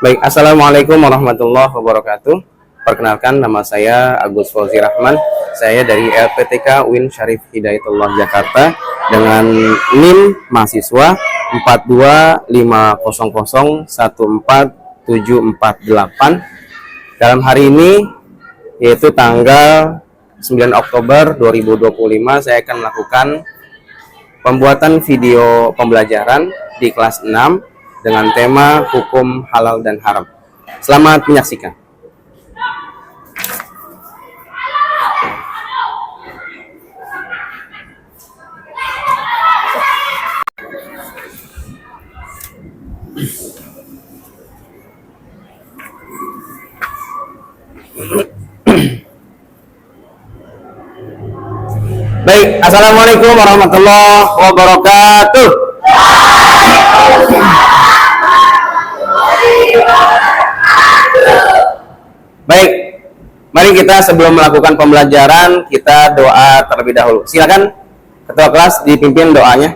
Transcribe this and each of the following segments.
Baik, assalamualaikum warahmatullahi wabarakatuh. Perkenalkan, nama saya Agus Fauzi Rahman. Saya dari LPTK UIN Syarif Hidayatullah Jakarta dengan NIM mahasiswa 42500144748. Dalam hari ini, yaitu tanggal 9 Oktober 2025, saya akan melakukan pembuatan video pembelajaran di kelas 6 dengan tema hukum halal dan haram. Selamat menyaksikan. Baik, assalamualaikum warahmatullahi wabarakatuh. Baik, mari kita sebelum melakukan pembelajaran kita doa terlebih dahulu. Silakan ketua kelas dipimpin doanya.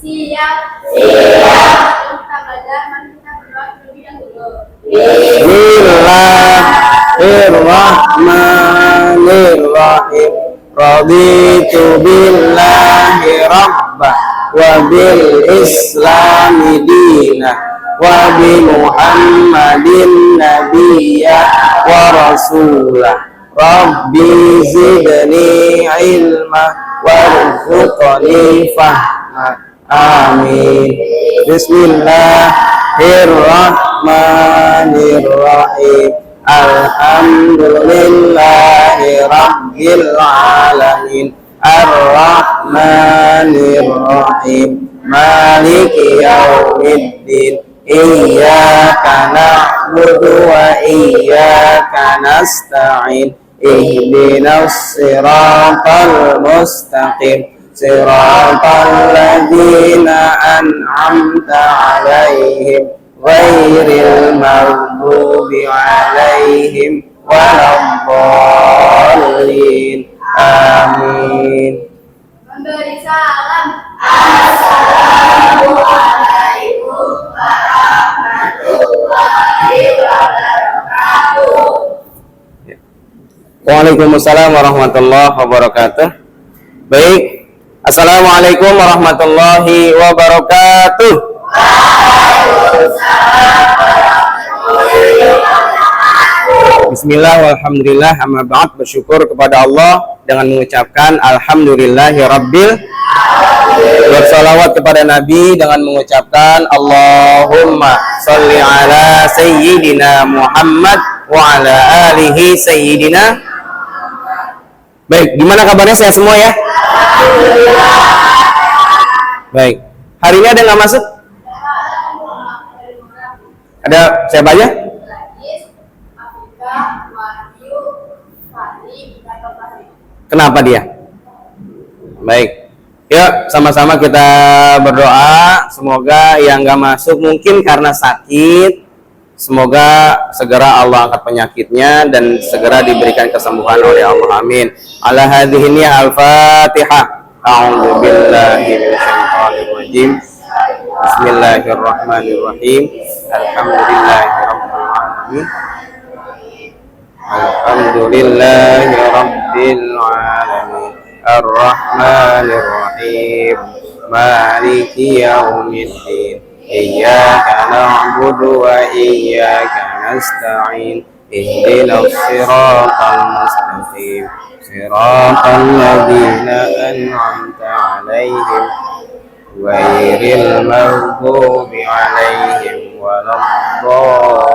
Siap. Kita belajar, mari kita berdoa terlebih dahulu. Bismillahirrahmanirrahim. Raditu billahi rabbah wa bil islami dinah wa bi muhammadin nabiyyah wa rasulah. Rabbi zidni ilma warzuqni fahma. Amin. Bismillahirrahmanirrahim. Alhamdulillahi rabbil alamin. Ar-Rahmanir-Rahim. Maliki yaumiddin. Iyyaka na'budu wa iyyaka nasta'in. Ihdinas siratal mustaqim. Siratal ladzina an'amta 'alaihim ghairil maghdubi 'alaihim waladdallin. Amin. Memberi salam. Assalamualaikum warahmatullahi wabarakatuh. Waalaikumsalam warahmatullahi wabarakatuh. Baik, assalamualaikum warahmatullahi wabarakatuh. Bismillah walhamdulillah amma ba'd. Bersyukur kepada Allah dengan mengucapkan alhamdulillahi rabbil, bersalawat kepada Nabi dengan mengucapkan Allahumma sholli ala sayyidina Muhammad wa ala alihi sayyidina. Baik, gimana kabarnya saya semua ya? Baik, hari ini ada nggak masuk? Ada siapa aja? Kenapa dia? Baik, yuk sama-sama kita berdoa. Semoga yang nggak masuk mungkin karena sakit, semoga segera Allah angkat penyakitnya dan segera diberikan kesembuhan oleh Allah. Amin. Ala hadhihi al-Fatihah. A'udzu billahi minasyaitonir rajim. Bismillahirrahmanirrahim. Alhamdulillahirabbil alamin. Alhamdulillahirabbil alamin. Ar-Rahmanir Rahim. Maliki yaumiddin. Iyyaka na'budu wa iyyaka nasta'in. Ihdinas siratal mustaqim. Siratal ladzina an'amta 'alaihim ghairil maghdubi 'alaihim waladdallin.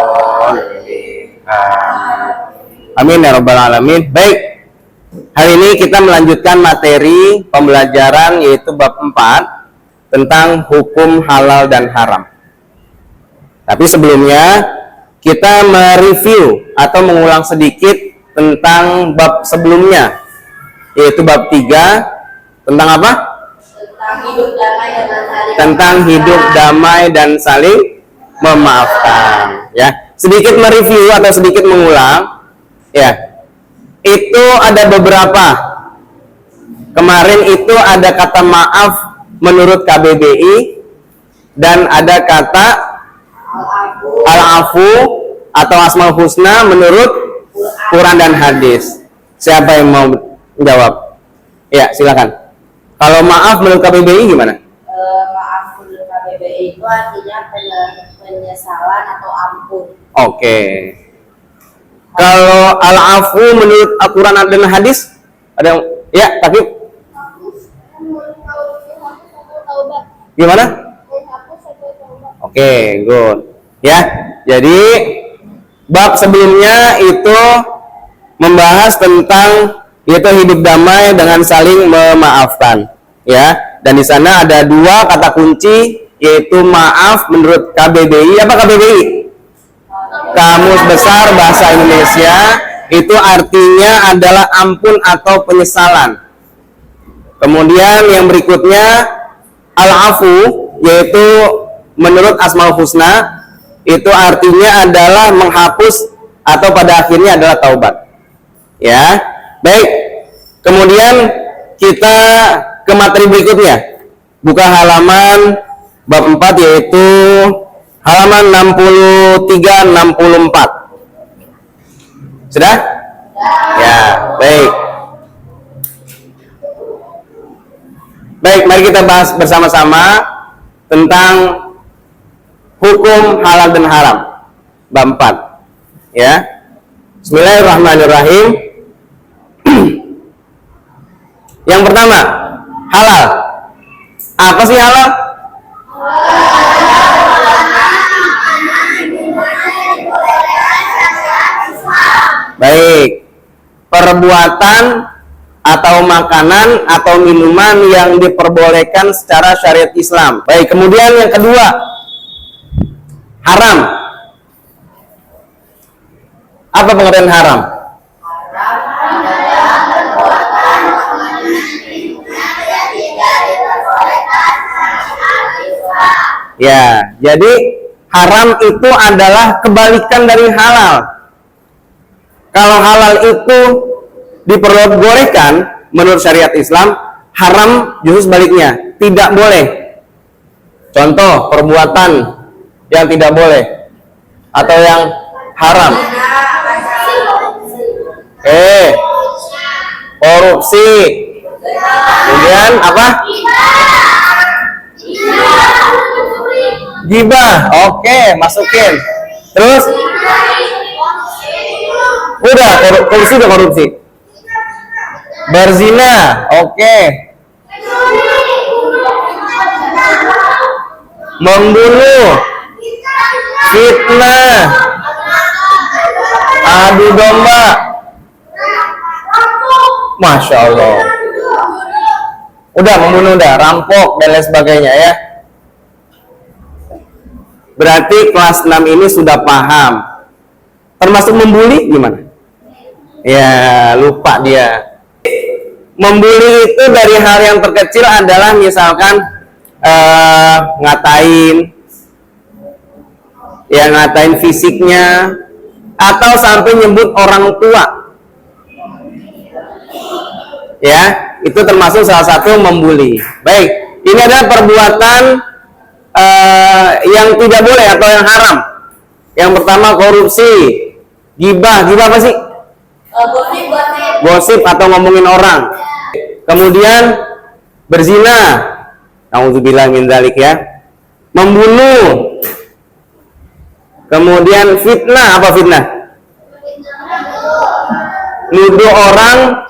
Amin ya rabbal alamin. Baik, hari ini kita melanjutkan materi pembelajaran yaitu bab 4 tentang hukum halal dan haram. Tapi sebelumnya kita mereview atau mengulang sedikit tentang bab sebelumnya, yaitu bab 3 tentang apa? Tentang hidup damai dan saling memaafkan. Ya, sedikit mereview atau sedikit mengulang. Ya, itu ada beberapa Kemarin itu ada kata maaf menurut KBBI dan ada kata al-afu atau asmaul husna menurut Quran dan hadis. Siapa yang mau jawab? Ya, silakan. Kalau maaf menurut KBBI gimana? Maaf menurut KBBI itu artinya penyesalan atau ampun. Oke. Kalau al-afu menurut Al-Quran dan hadis ada yang ya, tapi gimana? Oke, good. Ya, jadi bab sebelumnya itu membahas tentang yaitu hidup damai dengan saling memaafkan. Ya, dan di sana ada dua kata kunci yaitu maaf menurut KBBI. Apa KBBI? Kamus Besar Bahasa Indonesia. Itu artinya adalah ampun atau penyesalan. Kemudian yang berikutnya al-afu yaitu menurut Asmaul Husna itu artinya adalah menghapus atau pada akhirnya adalah taubat. Ya. Baik. Kemudian kita ke materi berikutnya. Buka halaman bab 4 yaitu halaman 63 64. Sudah? Ya, baik. Baik, mari kita bahas bersama-sama tentang hukum halal dan haram. Bab 4. Ya. Bismillahirrahmanirrahim. Yang pertama, halal. Apa sih halal? Baik. Perbuatan atau makanan atau minuman yang diperbolehkan secara syariat Islam. Baik, kemudian yang kedua, haram. Apa pengertian haram? Ya, jadi haram itu adalah kebalikan dari halal. Kalau halal itu diperbolehkan menurut syariat Islam, haram justru sebaliknya, tidak boleh. Contoh perbuatan yang tidak boleh atau yang haram. Korupsi. Kemudian apa? Gibah. Oke, masukin. Terus? Udah, korupsi udah korupsi. Berzina. Oke. Membunuh. Fitnah. Adu domba. Masya Allah. Udah membunuh, udah rampok dan lain sebagainya ya. Berarti kelas 6 ini sudah paham. Termasuk membuli gimana? Ya, lupa dia. Membuli itu dari hal yang terkecil adalah misalkan ngatain fisiknya atau sampai nyebut orang tua. Ya, itu termasuk salah satu membuli. Baik, ini adalah perbuatan yang tidak boleh atau yang haram. Yang pertama korupsi, gibah apa sih? Gosip atau ngomongin orang. Kemudian berzina, nauzubillah min dzalik ya. Membunuh. Kemudian fitnah, apa fitnah? Nuduh orang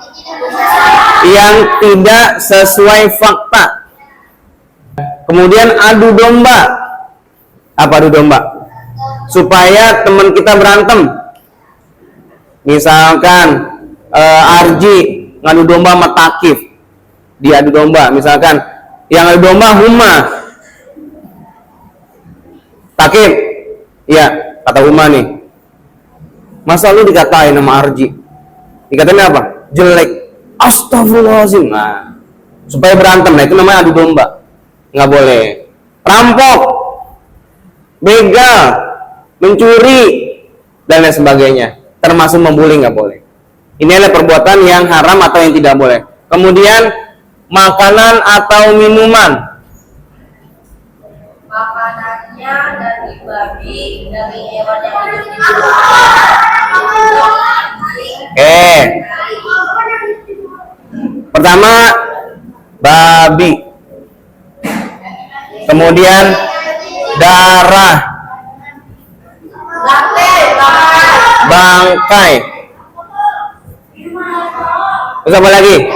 yang tidak sesuai fakta. Kemudian adu domba. Apa adu domba? Supaya teman kita berantem. Misalkan Arji ngadu domba sama Takif. Dia adu domba. Misalkan yang adu domba Huma. Takif. Iya, kata Huma nih. Masa lu dikatain sama Arji? Dikatain apa? Jelek. Astagfirullahaladzim. Nah, supaya berantem. Nah, itu namanya adu domba. Nggak boleh. Rampok, begal, mencuri, dan lain sebagainya. Termasuk membuli nggak boleh. Ini adalah perbuatan yang haram atau yang tidak boleh. Kemudian makanan atau minuman. Makanannya dari babi, dari hewan yang hidup di Oke. Pertama babi. Kemudian darah, bangkai. Terus apa lagi?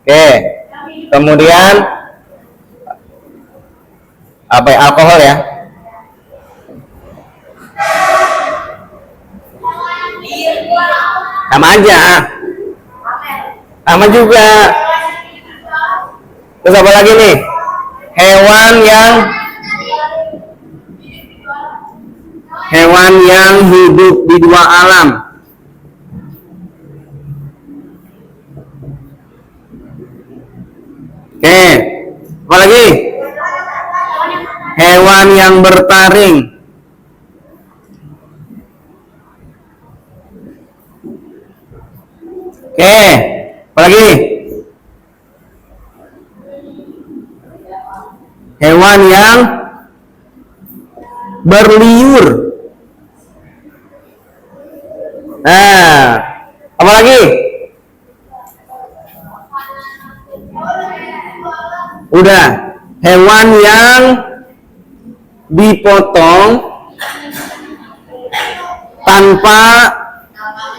Oke. Kemudian apa ya? Alkohol ya? Sama aja. Sama juga. Terus apa lagi nih? Hewan yang hidup di dua alam. Oke. Apa lagi? Hewan yang bertaring. Oke. Apa lagi? Hewan yang berliur. Nah, apa lagi? Udah, hewan yang dipotong tanpa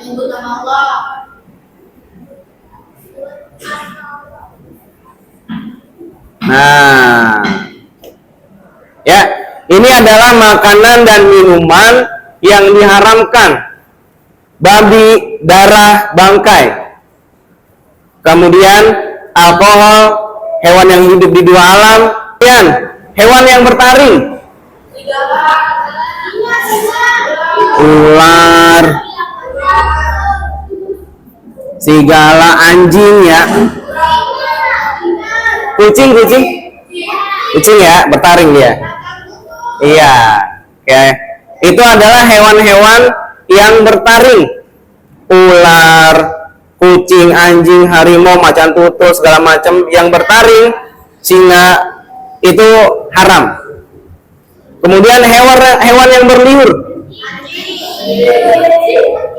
menyebut nama Allah. Nah, ya, ini adalah makanan dan minuman yang diharamkan. Babi, darah, bangkai. Kemudian alkohol, hewan yang hidup di dua alam, dan hewan yang bertaring. Ular, serigala, anjing ya. Kucing ya, bertaring dia. Iya, oke. Itu adalah hewan-hewan yang bertaring. Ular, kucing, anjing, harimau, macan tutul, segala macam yang bertaring, singa itu haram. Kemudian hewan yang berliur.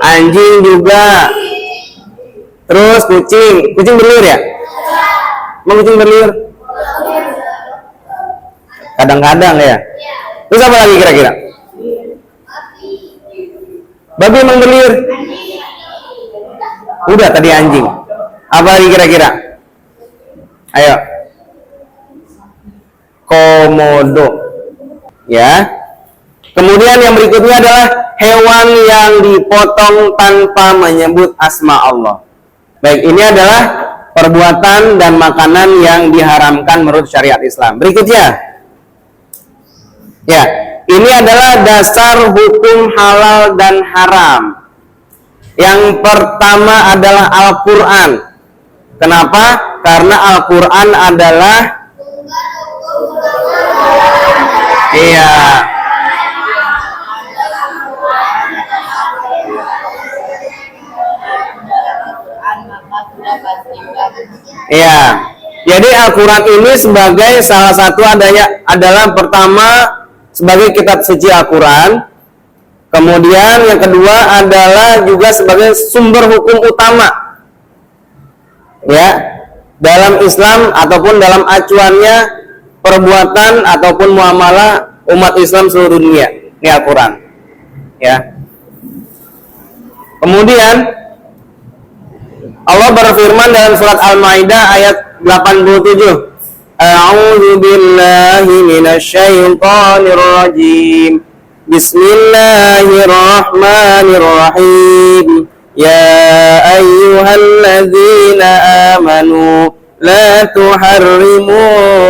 Anjing juga. Terus kucing berliur ya? Emang kucing berliur? Kadang-kadang ya. Terus apa lagi kira-kira? Babi emang berliur? Udah tadi anjing. Apa lagi kira-kira? Ayo. Komodo. Ya. Kemudian yang berikutnya adalah hewan yang dipotong tanpa menyebut asma Allah. Baik, ini adalah perbuatan dan makanan yang diharamkan menurut syariat Islam. Berikutnya, ya, ini adalah dasar hukum halal dan haram. Yang pertama adalah Al-Quran. Kenapa? Karena Al-Quran adalah Iya. Jadi Al-Quran ini sebagai salah satu adalah pertama sebagai kitab suci Al-Quran. Kemudian yang kedua adalah juga sebagai sumber hukum utama. Ya, dalam Islam ataupun dalam acuannya perbuatan ataupun muamalah umat Islam seluruh dunia. Ini Al-Quran. Ya. Kemudian Allah berfirman dalam surat Al-Maidah ayat 87. A'udzu billahi minasyaitonir rajim. Bismillahirrahmanirrahim. Ya ayyuhalladzina amanu la tuharrimu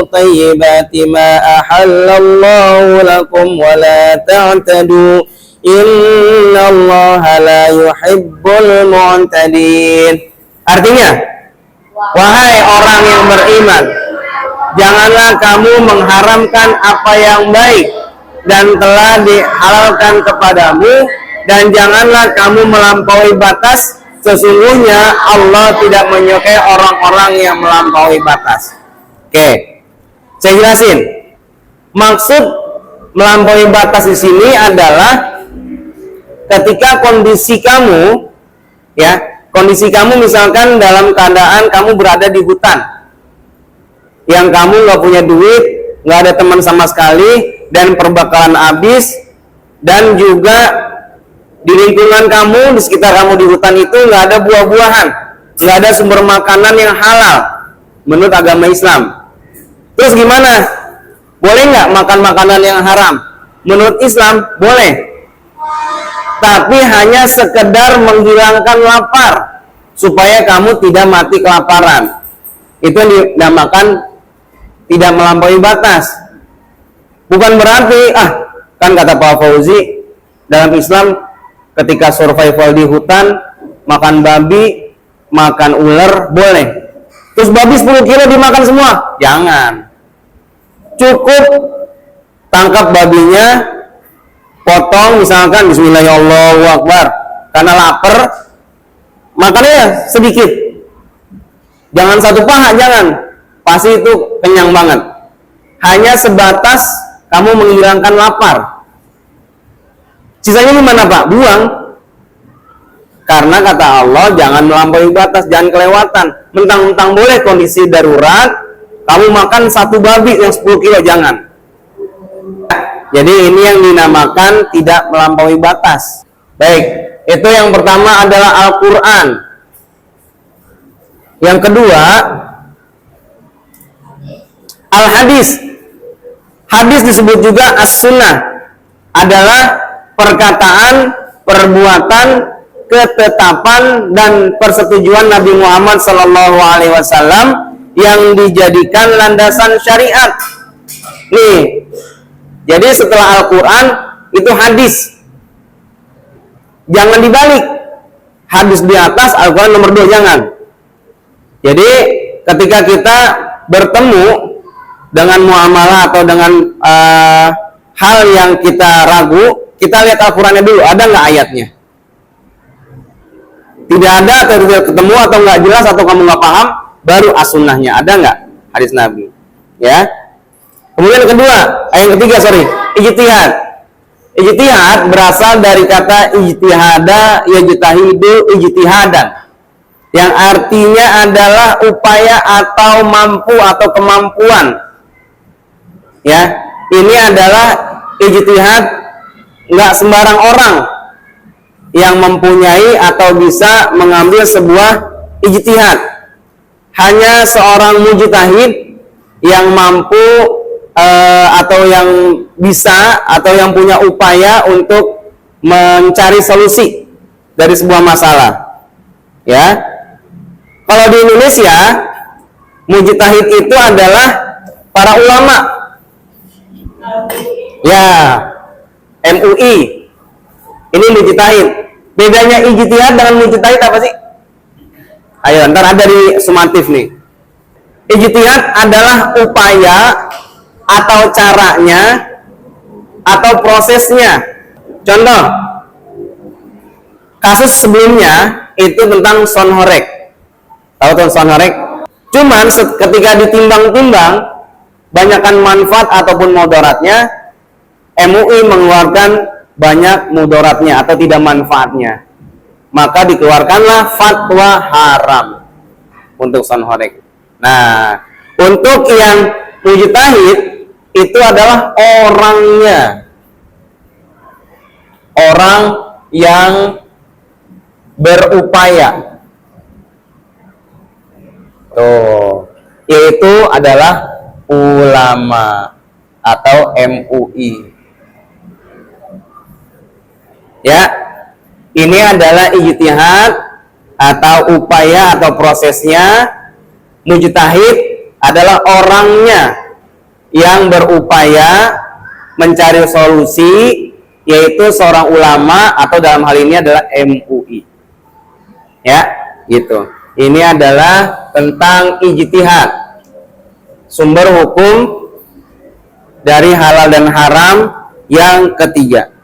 thayyibati ma ahallallahu lakum wa la ta'tadu. Innallaha la yuhibbul mu'tadin. Artinya, wahai orang yang beriman, janganlah kamu mengharamkan apa yang baik dan telah dihalalkan kepadamu, dan janganlah kamu melampaui batas sesungguhnya Allah tidak menyukai orang-orang yang melampaui batas. Oke, saya jelasin. Maksud melampaui batas di sini adalah ketika kondisi kamu, ya, kondisi kamu misalkan dalam keadaan kamu berada di hutan, yang kamu nggak punya duit, nggak ada teman sama sekali, dan perbekalan habis, dan juga di lingkungan kamu, di sekitar kamu di hutan itu nggak ada buah-buahan, nggak ada sumber makanan yang halal menurut agama Islam. Terus gimana? Boleh nggak makan makanan yang haram? Menurut Islam boleh, tapi hanya sekedar menghilangkan lapar supaya kamu tidak mati kelaparan. Itu yang dinamakan tidak melampaui batas. Bukan berarti kan kata Pak Fauzi, dalam Islam ketika survival di hutan, makan babi, makan ular, boleh. Terus babi 10 kilo dimakan semua? Jangan. Cukup tangkap babinya, potong misalkan bismillahirrahmanirrahim, karena lapar, makannya sedikit. Jangan satu paha, jangan. Pasti itu kenyang banget. Hanya sebatas kamu menghilangkan lapar. Sisanya gimana Pak? Buang. Karena kata Allah jangan melampaui batas, jangan kelewatan. Mentang-mentang boleh kondisi darurat, kamu makan satu babi yang 10 kilo, jangan. Jadi ini yang dinamakan tidak melampaui batas. Baik, itu yang pertama adalah Al-Quran. Yang kedua, Al-Hadis. Hadis disebut juga As-Sunnah, adalah perkataan, perbuatan, ketetapan dan persetujuan Nabi Muhammad SAW yang dijadikan landasan syariat. Nih, jadi setelah Al-Quran itu hadis. Jangan dibalik. Hadis di atas, Al-Quran nomor 2, jangan. Jadi ketika kita bertemu dengan muamalah atau dengan hal yang kita ragu, kita lihat Al-Qurannya dulu, ada nggak ayatnya? Tidak ada atau tidak ketemu atau nggak jelas atau kamu nggak paham, baru as-sunnahnya, ada nggak hadis Nabi? Ya. Kemudian yang kedua, yang ketiga, ijtihad. Ijtihad berasal dari kata ijtihada yajtahidu ijtihadan, yang artinya adalah upaya atau mampu atau kemampuan. Ya, ini adalah ijtihad, nggak sembarang orang yang mempunyai atau bisa mengambil sebuah ijtihad. Hanya seorang mujtahid yang mampu atau yang bisa atau yang punya upaya untuk mencari solusi dari sebuah masalah. Ya, kalau di Indonesia mujtahid itu adalah para ulama. Ya, MUI. Ini mujtahid. Bedanya ijtihad dengan mujtahid apa sih? Ayo, ntar ada di sumatif nih. Ijtihad adalah upaya atau caranya atau prosesnya. Contoh, kasus sebelumnya itu tentang sonhorek. Tahu tentang sonhorek? Cuman ketika ditimbang-timbang banyakkan manfaat ataupun mudaratnya, MUI mengeluarkan banyak mudaratnya atau tidak manfaatnya, maka dikeluarkanlah fatwa haram untuk sonhorek. Nah, untuk yang mujtahid itu adalah orangnya, orang yang berupaya, yaitu adalah ulama atau MUI. Ya, ini adalah ijtihad atau upaya atau prosesnya. Mujtahid adalah orangnya yang berupaya mencari solusi, yaitu seorang ulama atau dalam hal ini adalah MUI. Ya, gitu. Ini adalah tentang ijtihad, sumber hukum dari halal dan haram yang ketiga.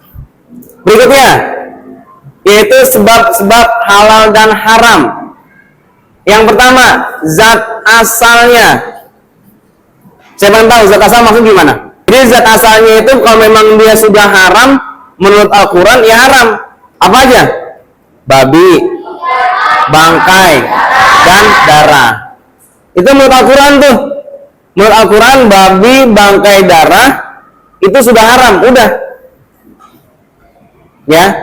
Berikutnya, yaitu sebab-sebab halal dan haram. Yang pertama, zat asalnya. Siapa yang tahu zat asal maksud gimana? Jadi zat asalnya itu kalau memang dia sudah haram menurut Al-Quran, ya haram. Apa aja? Babi, bangkai, dan darah. Itu menurut Al-Quran tuh. Menurut Al-Quran, babi, bangkai, darah itu sudah haram, udah. Ya,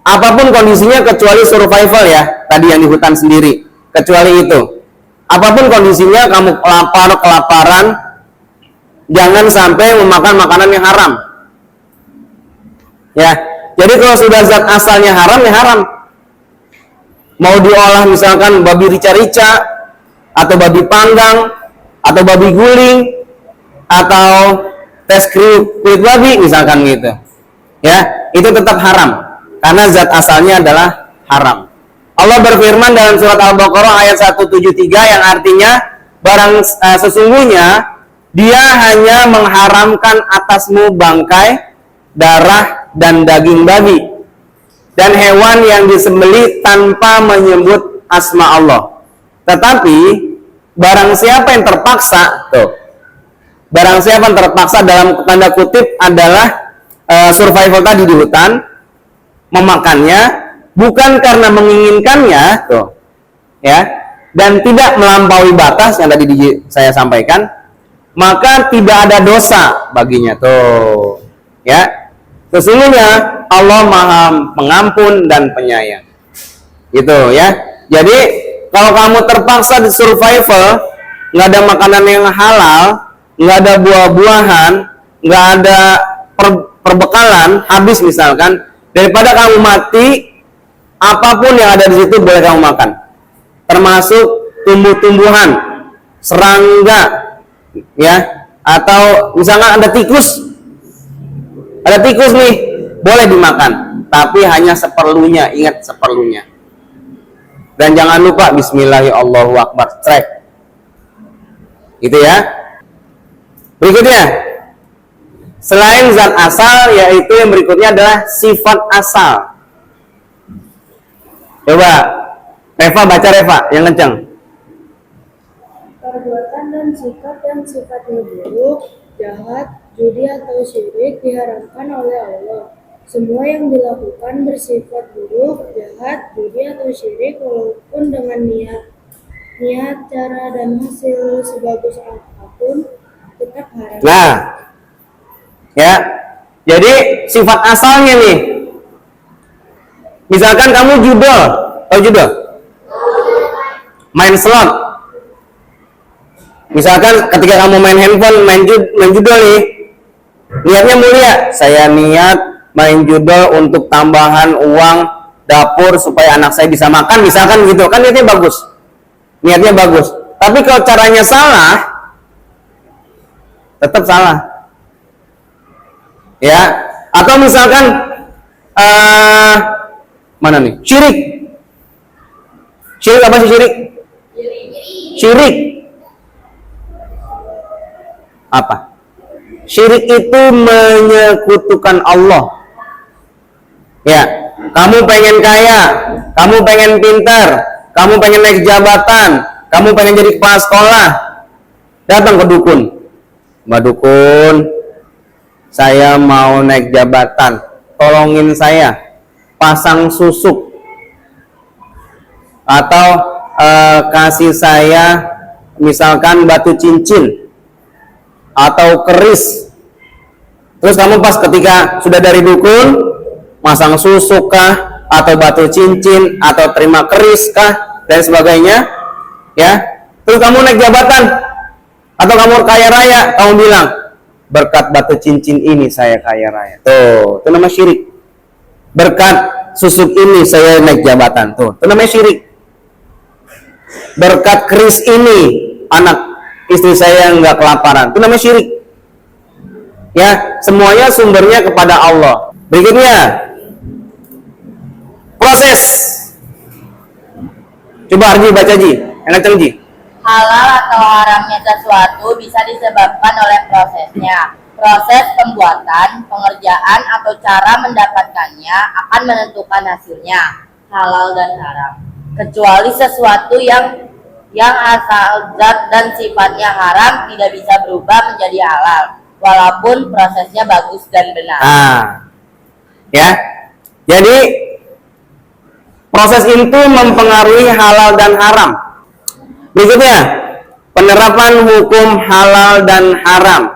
apapun kondisinya kecuali survival ya, tadi yang di hutan sendiri. Kecuali itu. Apapun kondisinya, kamu kelaparan, jangan sampai memakan makanan yang haram. Ya, jadi kalau sudah zat asalnya haram, ya haram. Mau diolah misalkan babi rica-rica, atau babi panggang, atau babi guling, atau tes kulit babi misalkan gitu. Ya, itu tetap haram karena zat asalnya adalah haram. Allah berfirman dalam surat Al-Baqarah ayat 173 yang artinya sesungguhnya dia hanya mengharamkan atasmu bangkai, darah, dan daging babi dan hewan yang disembelih tanpa menyebut asma Allah. Tetapi barang siapa yang terpaksa, barang siapa yang terpaksa dalam tanda kutip adalah survival tadi di hutan, memakannya bukan karena menginginkannya, ya, dan tidak melampaui batas yang tadi saya sampaikan, maka tidak ada dosa baginya, ya. Sesungguhnya Allah Maha Pengampun dan Penyayang, gitu ya. Jadi kalau kamu terpaksa di survival, nggak ada makanan yang halal, nggak ada buah-buahan, nggak ada perbekalan, habis misalkan, daripada kamu mati, apapun yang ada di situ boleh kamu makan, termasuk tumbuh-tumbuhan, serangga, ya, atau misalkan ada tikus nih, boleh dimakan, tapi hanya seperlunya, ingat seperlunya. Dan jangan lupa Bismillahirrahmanirrahim, strike. Gitu ya. Berikutnya, selain zat asal, yaitu yang berikutnya adalah sifat asal. Coba Reva baca, Reva yang kencang. Perbuatan dan sikap yang sifatnya buruk, jahat, judi atau syirik diharamkan oleh Allah. Semua yang dilakukan bersifat buruk, jahat, judi atau syirik walaupun dengan niat, cara dan hasil sebagus apapun tetap haram. Nah, ya. Jadi sifat asalnya nih. Misalkan kamu judol, tahu judol? Main slot. Misalkan ketika kamu main handphone, main judol nih, niatnya mulia. Saya niat main judol untuk tambahan uang dapur supaya anak saya bisa makan, misalkan gitu, kan niatnya bagus. Niatnya bagus. Tapi kalau caranya salah, tetap salah. Ya, atau misalkan mana nih? Syirik. Syirik apa sih syirik? Syirik. Apa? Syirik itu menyekutukan Allah. Ya, kamu pengen kaya, kamu pengen pintar, kamu pengen naik jabatan, kamu pengen jadi kepala sekolah, datang ke dukun. Mbak dukun, saya mau naik jabatan, tolongin saya, pasang susuk, atau kasih saya misalkan batu cincin atau keris. Terus kamu pas ketika sudah dari dukun, masang susuk kah, atau batu cincin, atau terima keris kah, dan sebagainya, ya. Terus kamu naik jabatan, atau kamu kaya raya, kamu bilang, berkat batu cincin ini saya kaya raya. Tuh, itu namanya syirik. Berkat susuk ini saya naik jabatan. Tuh, itu namanya syirik. Berkat keris ini anak istri saya nggak kelaparan. Itu namanya syirik. Ya, semuanya sumbernya kepada Allah. Berikutnya, proses. Coba Arji baca Ji, yang kenceng Ji. Halal atau haramnya sesuatu bisa disebabkan oleh prosesnya. Proses pembuatan, pengerjaan, atau cara mendapatkannya akan menentukan hasilnya, halal dan haram. Kecuali sesuatu yang asal zat dan sifatnya haram tidak bisa berubah menjadi halal, walaupun prosesnya bagus dan benar. Nah, ya. Jadi proses itu mempengaruhi halal dan haram. Berikutnya, penerapan hukum halal dan haram.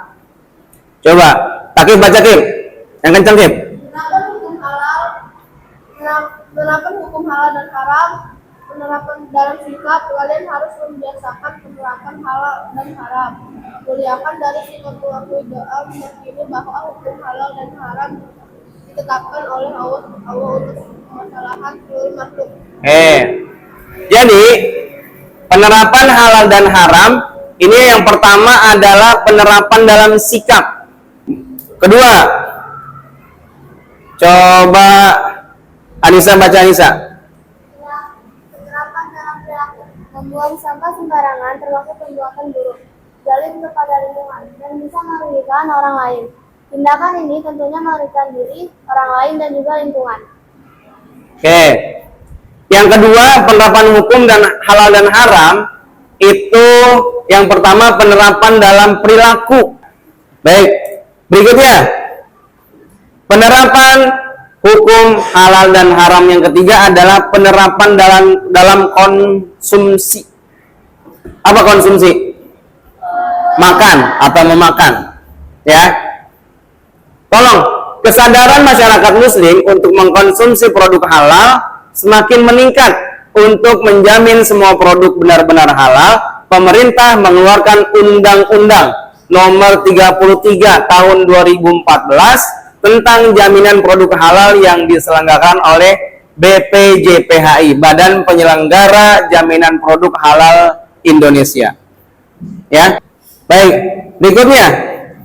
Coba, Takib baca Kib. Yang kencang Kib. Penerapan hukum halal dan haram. Penerapan dalam sikap, kalian harus membiasakan penerapan halal dan haram. Muliakan dari sikap mengakui doa meyakini bahwa hukum halal dan haram ditetapkan oleh Allah untuk kemaslahan seluruh makhluk. Jadi penerapan halal dan haram ini yang pertama adalah penerapan dalam sikap. Kedua, coba Anissa baca Anissa. Penerapan dalam perilaku, membuang sampah sembarangan termasuk perbuatan buruk, zalim kepada lingkungan dan bisa merugikan orang lain. Tindakan ini tentunya merugikan diri, orang lain dan juga lingkungan. Oke. Yang kedua, penerapan hukum dan halal dan haram itu yang pertama penerapan dalam perilaku. Baik. Berikutnya, penerapan hukum halal dan haram yang ketiga adalah penerapan dalam konsumsi. Apa konsumsi? Makan atau memakan. Ya. Tolong, kesadaran masyarakat muslim untuk mengkonsumsi produk halal semakin meningkat. Untuk menjamin semua produk benar-benar halal, pemerintah mengeluarkan Undang-Undang Nomor 33 Tahun 2014 tentang jaminan produk halal yang diselenggarakan oleh BPJPHI, Badan Penyelenggara Jaminan Produk Halal Indonesia. Ya. Baik, berikutnya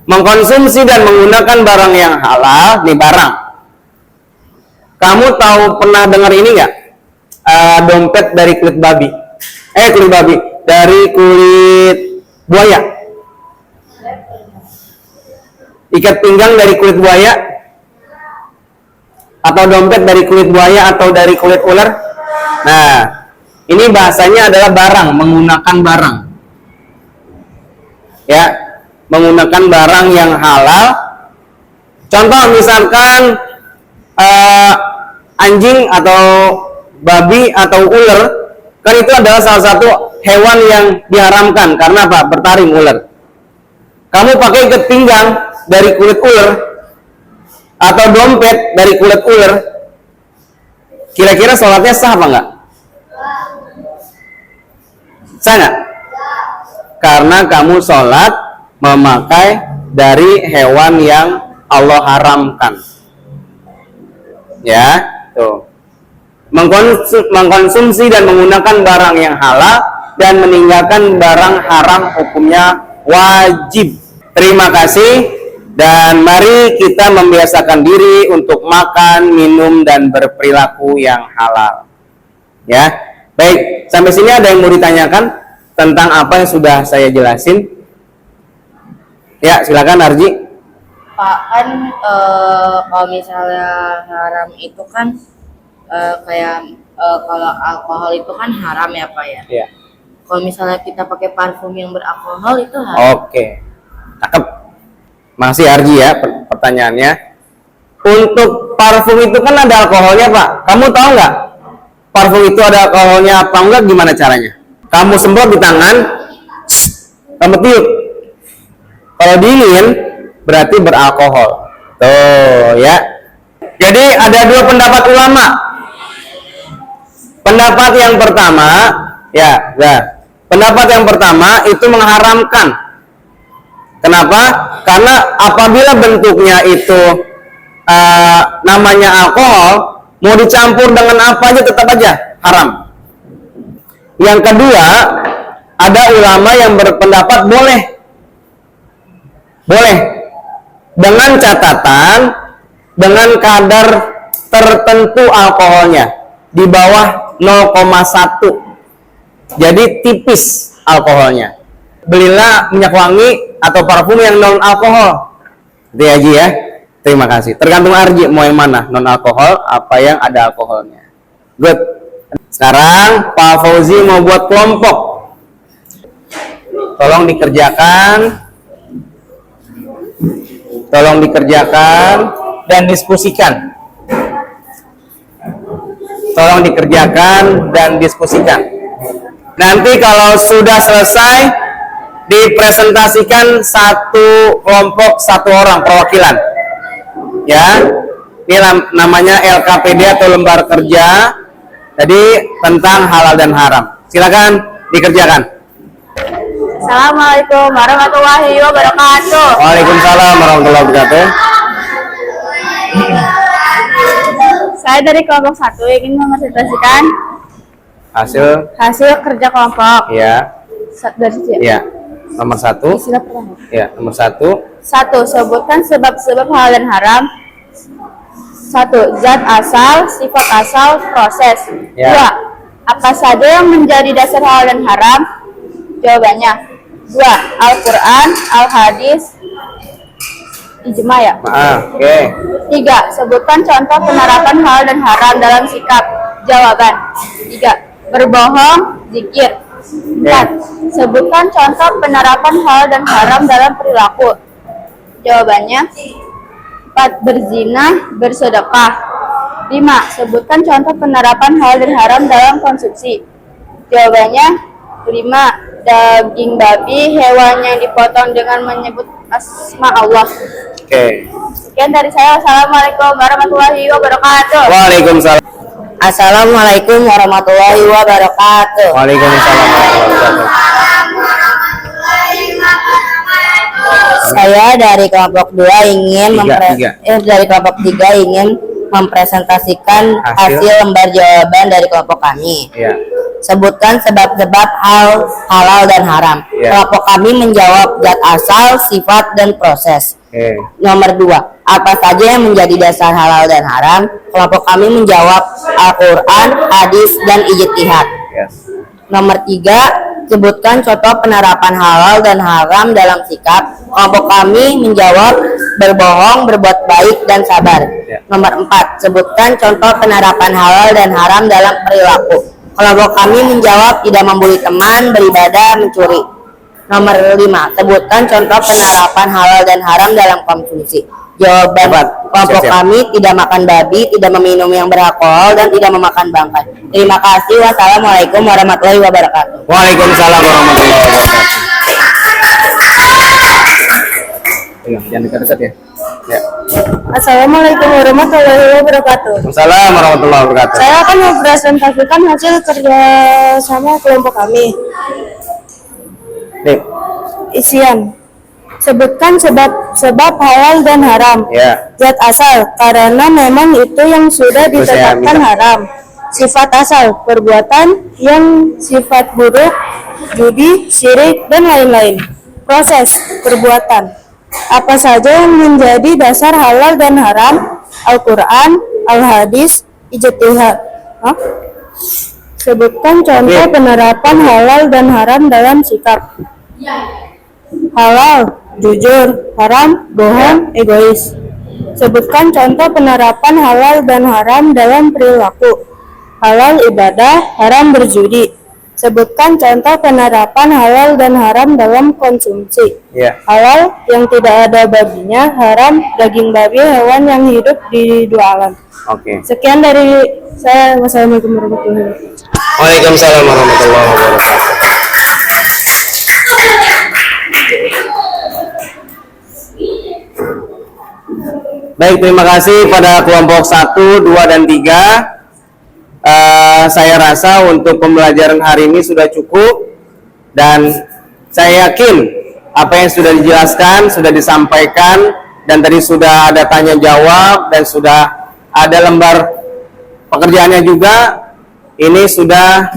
mengkonsumsi dan menggunakan barang yang halal. Nih barang. Kamu tahu pernah dengar ini nggak? Dompet dari kulit babi. Dari kulit buaya. Ikat pinggang dari kulit buaya. Atau dompet dari kulit buaya atau dari kulit ular. Nah, ini bahasanya adalah barang, menggunakan barang. Ya, menggunakan barang yang halal. Contoh misalkan anjing atau babi atau ular, kan itu adalah salah satu hewan yang diharamkan karena apa? Bertaring ular. Kamu pakai ikat pinggang dari kulit ular atau dompet dari kulit ular, kira-kira sholatnya sah apa enggak? Sah enggak? Karena kamu sholat memakai dari hewan yang Allah haramkan. Ya, tuh. Mengkonsumsi dan menggunakan barang yang halal dan meninggalkan barang haram hukumnya wajib. Terima kasih dan mari kita membiasakan diri untuk makan, minum dan berperilaku yang halal. Ya. Baik, sampai sini ada yang mau ditanyakan tentang apa yang sudah saya jelasin? Ya, silakan Arji. Pak, kan kalau misalnya haram itu kan kalau alkohol itu kan haram ya Pak ya? Iya. Kalau misalnya kita pakai parfum yang beralkohol itu haram. Oke, cakep. Masih Arji ya pertanyaannya. Untuk parfum itu kan ada alkoholnya Pak. Kamu tahu nggak? Parfum itu ada alkoholnya apa enggak? Gimana caranya? Kamu semprot di tangan, kamu tiup. Kalau dingin berarti beralkohol. Tuh ya. Jadi ada dua pendapat ulama. Pendapat yang pertama, pendapat yang pertama itu mengharamkan. Kenapa? Karena apabila bentuknya itu namanya alkohol, mau dicampur dengan apa aja tetap aja haram. Yang kedua, ada ulama yang berpendapat boleh dengan catatan dengan kadar tertentu alkoholnya di bawah 0,1. Jadi tipis alkoholnya. Belilah minyak wangi atau parfum yang non alkohol. Itu ya Ji ya. Terima kasih. Tergantung Arji mau yang mana, non alkohol apa yang ada alkoholnya. Good. Sekarang Pak Fauzi mau buat kelompok. Tolong dikerjakan dan diskusikan. Tolong dikerjakan dan diskusikan. Nanti kalau sudah selesai dipresentasikan satu kelompok, satu orang perwakilan. Ya, ini namanya LKPD atau lembar kerja. Jadi tentang halal dan haram. Silakan dikerjakan. Assalamualaikum warahmatullahi wabarakatuh. Waalaikumsalam warahmatullahi wabarakatuh. Saya dari kelompok 1 ingin mempresentasikan hasil kerja kelompok. Ya, Dari sini. ya. Nomor 1. Sila pertama. Ya, nomor 1. 1. Sebutkan sebab-sebab halal dan haram. 1. Zat asal, sifat asal, proses. Ya. 2. Apa saja yang menjadi dasar halal dan haram? Jawabannya 2. Al-Quran, Al-Hadis, Ijma ya. Oke. 3. Sebutkan contoh penerapan halal dan haram dalam sikap. Jawaban 3. Berbohong, zikir. 4. Sebutkan contoh penerapan halal dan haram dalam perilaku. Jawabannya 4. Berzina, bersedekah. 5. Sebutkan contoh penerapan halal dan haram dalam konsumsi. Jawabannya 5. Daging babi, hewan yang dipotong dengan menyebut asma Allah. Oke. Sekian dari saya. Assalamualaikum warahmatullahi wabarakatuh. Waalaikumsalam. Assalamualaikum warahmatullahi wabarakatuh. Waalaikumsalam warahmatullahi wabarakatuh. Saya dari kelompok 2 ingin dari kelompok 3 ingin mempresentasikan hasil lembar jawaban dari kelompok kami. Ya. Sebutkan sebab-sebab halal dan haram. Ya. Kelompok kami menjawab zat asal, sifat, dan proses. Oke. Nomor 2, apa saja yang menjadi dasar halal dan haram? Kelompok kami menjawab Al-Quran, hadis, dan ijtihad. Yes. Nomor 3, sebutkan contoh penerapan halal dan haram dalam sikap. Kelompok kami menjawab berbohong, berbuat baik, dan sabar. Ya. Nomor 4, sebutkan contoh penerapan halal dan haram dalam perilaku. Kelompok kami menjawab tidak membuli teman, beribadah, mencuri. Nomor 5, sebutkan contoh penerapan halal dan haram dalam konsumsi. Jawaban kelompok kami tidak makan babi, tidak meminum yang beralkohol, dan tidak memakan bangkai. Terima kasih. Wassalamualaikum warahmatullahi wabarakatuh. Waalaikumsalam warahmatullahi wabarakatuh. Jangan dekat-dekat ya. Ya. Assalamualaikum warahmatullahi wabarakatuh. Waalaikumsalam warahmatullahi wabarakatuh. Saya akan mempresentasikan hasil kerja sama kelompok kami. Nih. Isian. Sebutkan sebab halal dan haram. Ya. Zat asal, karena memang itu yang sudah ditetapkan haram. Sifat asal, perbuatan yang sifat buruk, judi, syirik, dan lain-lain. Proses, perbuatan. Apa saja yang menjadi dasar halal dan haram? Al-Quran, Al-Hadis, Ijtihad. Sebutkan contoh penerapan halal dan haram dalam sikap. Halal, jujur, haram, bohong, egois. Sebutkan contoh penerapan halal dan haram dalam perilaku. Halal ibadah, haram berjudi. Sebutkan contoh penerapan halal dan haram dalam konsumsi. Ya. Halal yang tidak ada babinya, haram daging babi, hewan yang hidup di dua alam. Oke. Sekian dari saya. Wassalamualaikum warahmatullahi wabarakatuh. Waalaikumsalam warahmatullahi wabarakatuh. Baik, terima kasih pada kelompok 1, 2, dan 3. Saya rasa untuk pembelajaran hari ini sudah cukup, dan saya yakin apa yang sudah dijelaskan, sudah disampaikan, dan tadi sudah ada tanya jawab, dan sudah ada lembar pekerjaannya juga. Ini sudah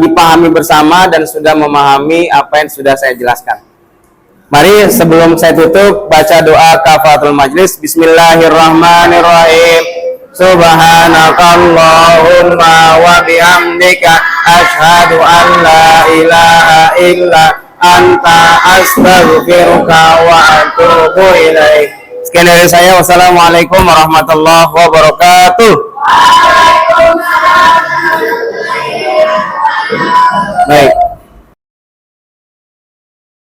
dipahami bersama dan sudah memahami apa yang sudah saya jelaskan. Mari sebelum saya tutup baca doa kafaratul majlis. Bismillahirrahmanirrahim. Subhanakallahumma wa bihamdika asyhadu an la ilaha illa anta astaghfiruka wa atubu ilaik. Sekian dari saya. Wassalamualaikum warahmatullahi wabarakatuh. Baik.